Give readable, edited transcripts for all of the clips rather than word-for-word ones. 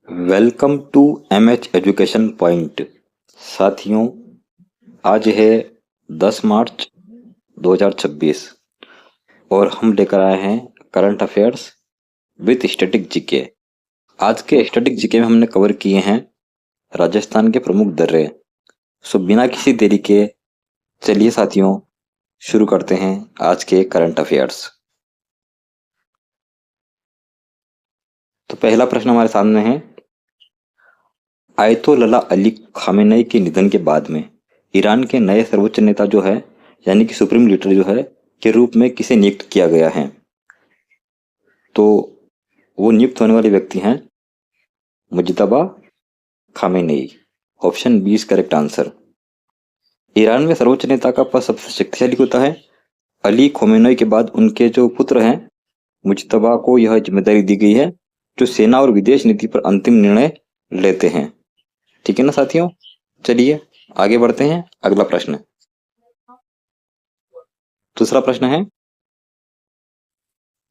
Welcome to MH education point. साथियों, आज है 10 मार्च 2026 और हम लेकर आए हैं current affairs with static GK. आज के स्टैटिक जीके में हमने कवर किए हैं राजस्थान के प्रमुख दर्रे। सो बिना किसी देरी के चलिए साथियों शुरू करते हैं आज के करंट अफेयर्स। तो पहला प्रश्न हमारे सामने है, आयतोल्ला अली खामेनेई के निधन के बाद में ईरान के नए सर्वोच्च नेता जो है यानी कि सुप्रीम लीडर जो है के रूप में किसे नियुक्त किया गया है? तो वो नियुक्त होने वाले व्यक्ति हैं Mujtaba Khamenei. Option B is correct answer. Iran में सर्वोच्च नेता का पद सबसे शक्तिशाली होता है। अली खोमेनेई के बाद उनके जो पुत्र हैं मुज्तबा को यह जिम्मेदारी दी गई है जो सेना और विदेश नीति पर अंतिम निर्णय लेते हैं। ठीक है ना साथियों, चलिए आगे बढ़ते हैं। अगला प्रश्न, दूसरा प्रश्न है,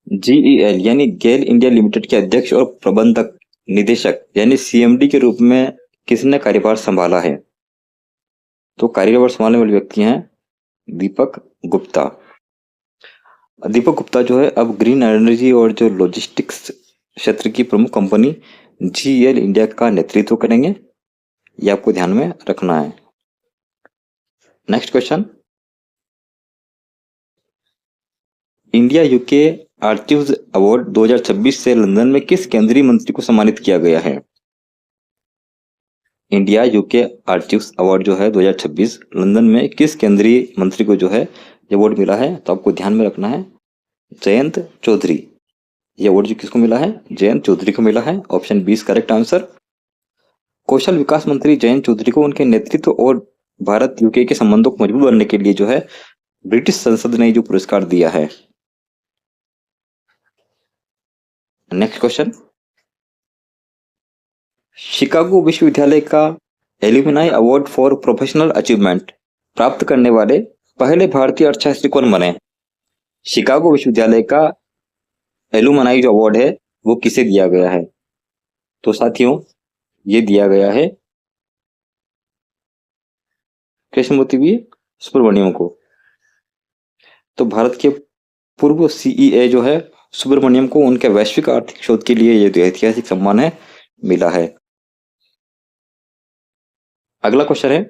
जीईएल यानी गेल इंडिया लिमिटेड के अध्यक्ष और प्रबंधक निदेशक यानी सीएमडी के रूप में किसने कार्यभार संभाला है? तो कार्यभार संभालने वाले व्यक्ति हैं दीपक गुप्ता। दीपक गुप्ता जो है अब ग्रीन एनर्जी और जो लॉजिस्टिक्स क्षेत्र की प्रमुख कंपनी जीईएल इंडिया का नेतृत्व करेंगे। ये आपको ध्यान में रखना है। Next question, India UK archives award 2026 से लंदन में किस केंद्रीय मंत्री को सम्मानित किया गया है? इंडिया यूके आर्चिव्स अवार्ड जो है 2026 लंदन में किस केंद्रीय मंत्री को जो है ये अवार्ड मिला है? तो आपको ध्यान में रखना है जयंत चौधरी। ये अवार्ड जो किसको मिला है? जयंत चौधरी को मिला है। Option B is correct answer. कौशल विकास मंत्री जयंत चौधरी को उनके नेतृत्व और भारत यूके के संबंधों को मजबूत बनने के लिए जो है ब्रिटिश संसद ने जो पुरस्कार दिया है। नेक्स्ट क्वेश्चन, शिकागो विश्वविद्यालय का alumni award for professional achievement प्राप्त करने वाले पहले भारतीय अर्थशास्त्री कौन बने? शिकागो विश्वविद्यालय का एल्यूमिनाई जो अवार्ड है वो किसे दिया गया है? तो साथियों ये दिया गया है कृष्णमूर्ति वी सुब्रमण्यम को। तो भारत के पूर्व सीईए जो है सुब्रमण्यम को उनके वैश्विक आर्थिक शोध के लिए ये ऐतिहासिक सम्मान है मिला है। अगला क्वेश्चन है,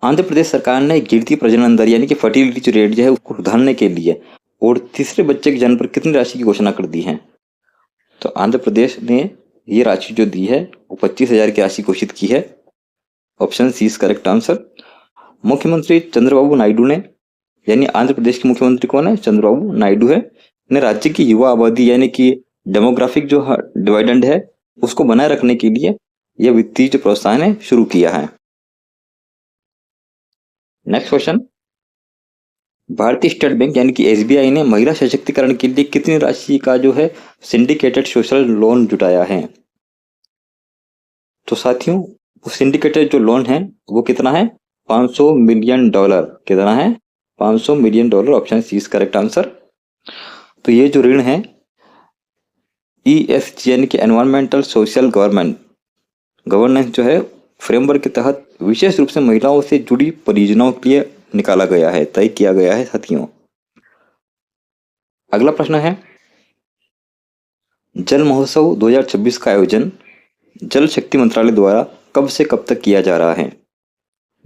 आंध्र प्रदेश सरकार ने गिरती प्रजनन दर यानी कि फर्टिलिटी रेट जो है उसको सुधारने के लिए और तीसरे बच्चे के जन्म पर कितनी राशि की घोषणा कर दी है? तो आंध्र प्रदेश ने ये राशि जो दी है वो 25,000 की राशि घोषित की है। Option C is correct answer. मुख्यमंत्री चंद्रबाबू नायडू ने, यानी आंध्र प्रदेश के मुख्यमंत्री कौन है? चंद्रबाबू नायडू है, ने राज्य की युवा आबादी यानी कि डेमोग्राफिक जो डिवाइडेंड है उसको बनाए रखने के लिए यह वित्तीय जो प्रोत्साहन है शुरू किया है। नेक्स्ट क्वेश्चन, भारतीय स्टेट बैंक यानी कि एसबीआई ने महिला सशक्तिकरण के लिए कितनी राशि का जो है सिंडिकेटेड सोशल लोन जुटाया है? तो साथियों वो सिंडिकेटेड जो लोन है वो कितना है? $500 मिलियन। कितना है? $500 million. Option C is correct answer. तो ये जो ऋण है ESG यानी कि एनवायरमेंटल सोशल गवर्नेंस जो है फ्रेमवर्क के तहत विशेष रूप से महिलाओं से जुड़ी परियोजनाओं के लिए निकाला गया है, तय किया गया है साथियों। अगला प्रश्न है, जल महोत्सव 2026 का आयोजन जल शक्ति मंत्रालय द्वारा कब से कब तक किया जा रहा है?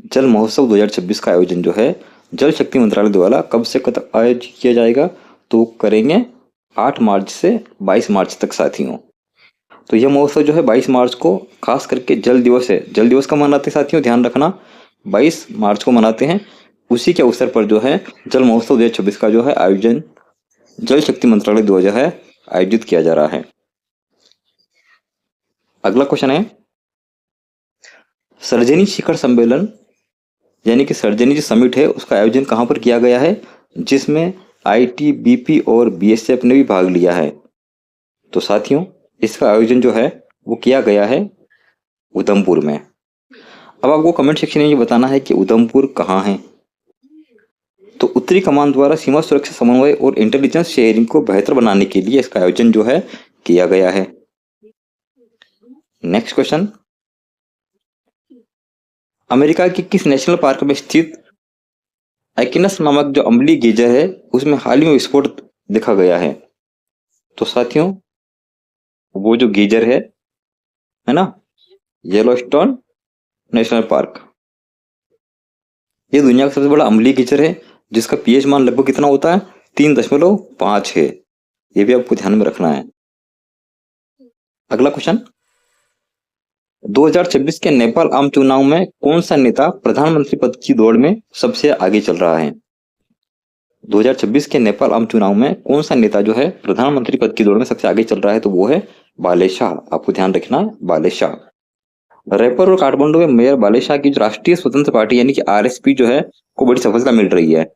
जल महोत्सव 2026 का आयोजन जो है जल शक्ति मंत्रालय द्वारा कब से कब तक आयोजित किया जाएगा? तो करेंगे 8 मार्च से 22 मार्च तक साथियों। तो यह महोत्सव जो है 22 मार्च को खास करके जल दिवस है। जल दिवस का मनाते हैं साथियों, ध्यान रखना 22 मार्च को मनाते हैं। उसी के अवसर पर जो है जल महोत्सव 2026 का जो है आयोजन जल शक्ति मंत्रालय द्वारा जो है आयोजित किया जा रहा है। अगला क्वेश्चन है, सर्जनी शिखर सम्मेलन यानी कि सर्जनी जो समिट है उसका आयोजन कहां पर किया गया है जिसमें आईटीबीपी और बीएसएफ ने भी भाग लिया है? तो साथियों इसका आयोजन जो है वो किया गया है उधमपुर में। अब आपको कमेंट सेक्शन में ये बताना है कि उधमपुर कहाँ है। तो उत्तरी कमान द्वारा सीमा सुरक्षा समन्वय और इंटेलिजेंस शेयरिंग को बेहतर बनाने के लिए इसका आयोजन जो है किया गया है। नेक्स्ट क्वेश्चन, अमेरिका के किस नेशनल पार्क में स्थित एकिनस नामक जो अम्लीय गीजर है उसमें हाल ही में विस्फोट देखा गया है? तो साथियों, वो जो गीजर है ना, येलोस्टोन नेशनल पार्क, ये दुनिया का सबसे बड़ा अम्लीय गीजर है जिसका पीएच मान लगभग कितना होता है? 3.5 है। ये भी आपको ध्यान में रखना है। अगला क्वेश्चन, 2026 के नेपाल आम चुनाव में कौन सा नेता प्रधानमंत्री पद की दौड़ में सबसे आगे चल रहा है? 2026 के नेपाल आम चुनाव में कौन सा नेता जो है प्रधानमंत्री पद की दौड़ में सबसे आगे चल रहा है? तो वो है बालेशाह। आपको ध्यान रखना है, बालेशाह। रैपर और काठमांडू में मेयर बालेशाह की जो राष्ट्रीय स्वतंत्र पार्टी यानी कि आरएसपी जो है को बड़ी सफलता मिल रही है।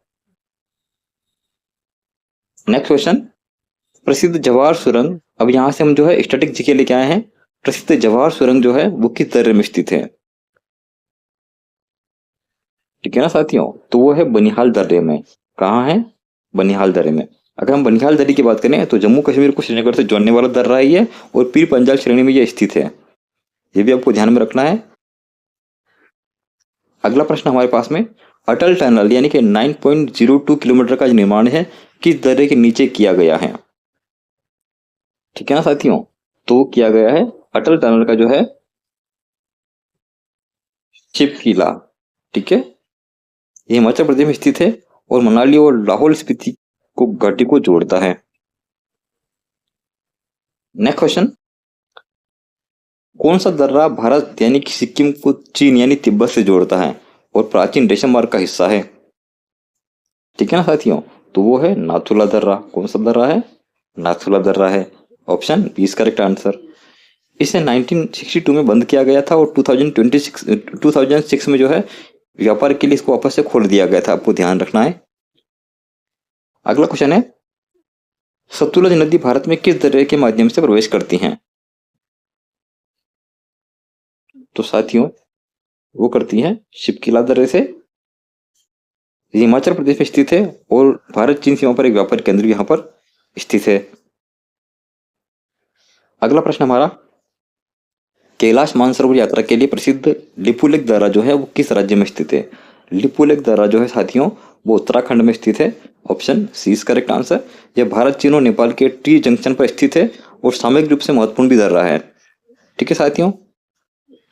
नेक्स्ट क्वेश्चन, प्रसिद्ध जवाहर सुरंग, अब यहां से हम जो है स्टैटिक जीके लेके आए हैं। प्रसिद्ध जवाहर सुरंग जो है वो किस दर्रे में स्थित है? ठीक है ना साथियों, तो वो है बनिहाल दर्रे में। कहाँ है? बनिहाल दर्रे में। अगर हम बनिहाल दर्रे की बात करें तो जम्मू कश्मीर को श्रीनगर से जोड़ने वाला दर्रा ही है और पीर पंजाल श्रेणी में यह स्थित है। ये भी आपको ध्यान में रखना है। अगला प्रश्न हमारे पास में, अटल टनल यानी कि 9.02 किलोमीटर का निर्माण है किस दर्रे के नीचे किया गया है? ठीक है ना साथियों, तो किया गया है अटल टनल का जो है शिव किला। ठीक है, ये हिमाचल प्रदेश में स्थित है और मनाली और लाहौल स्पीति को घाटी को जोड़ता है। नेक्स्ट क्वेश्चन, कौन सा दर्रा भारत यानी कि सिक्किम को चीन यानी तिब्बत से जोड़ता है और प्राचीन रेशम मार्ग का हिस्सा है? ठीक है ना साथियों, तो वो है नाथुला दर्रा। कौन सा दर्रा है? नाथुला दर्रा है। Option B is correct answer. इसे 1962 में बंद किया गया था और 2006 में जो है व्यापार के लिए इसको वापस से खोल दिया गया था। आपको ध्यान रखना है। अगला क्वेश्चन है, सतलुज नदी भारत में किस दर्रे के माध्यम से प्रवेश करती हैं? तो साथियों, वो करती हैं शिवकिला दर्रे से। हिमाचल प्रदेश में स्थित है और भारत चीन सीमा पर एक व्यापार केंद्र यहाँ पर स्थित है। अगला प्रश्न हमारा, कैलाश मानसरोवर यात्रा के लिए प्रसिद्ध लिपुलेख दर्रा जो है वो किस राज्य में स्थित है? लिपुलेख दर्रा जो है साथियों वो उत्तराखंड में स्थित है। Option C is correct answer. यह भारत चीन और नेपाल के टी जंक्शन पर स्थित है और सामयिक रूप से महत्वपूर्ण भी दर्रा है। ठीक है साथियों,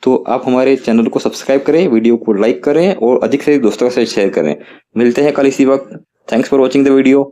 तो आप हमारे चैनल को सब्सक्राइब करें, वीडियो को लाइक करें और अधिक से अधिक दोस्तों के साथ शेयर करें। मिलते हैं कल इसी वक्त। Thanks for watching the video.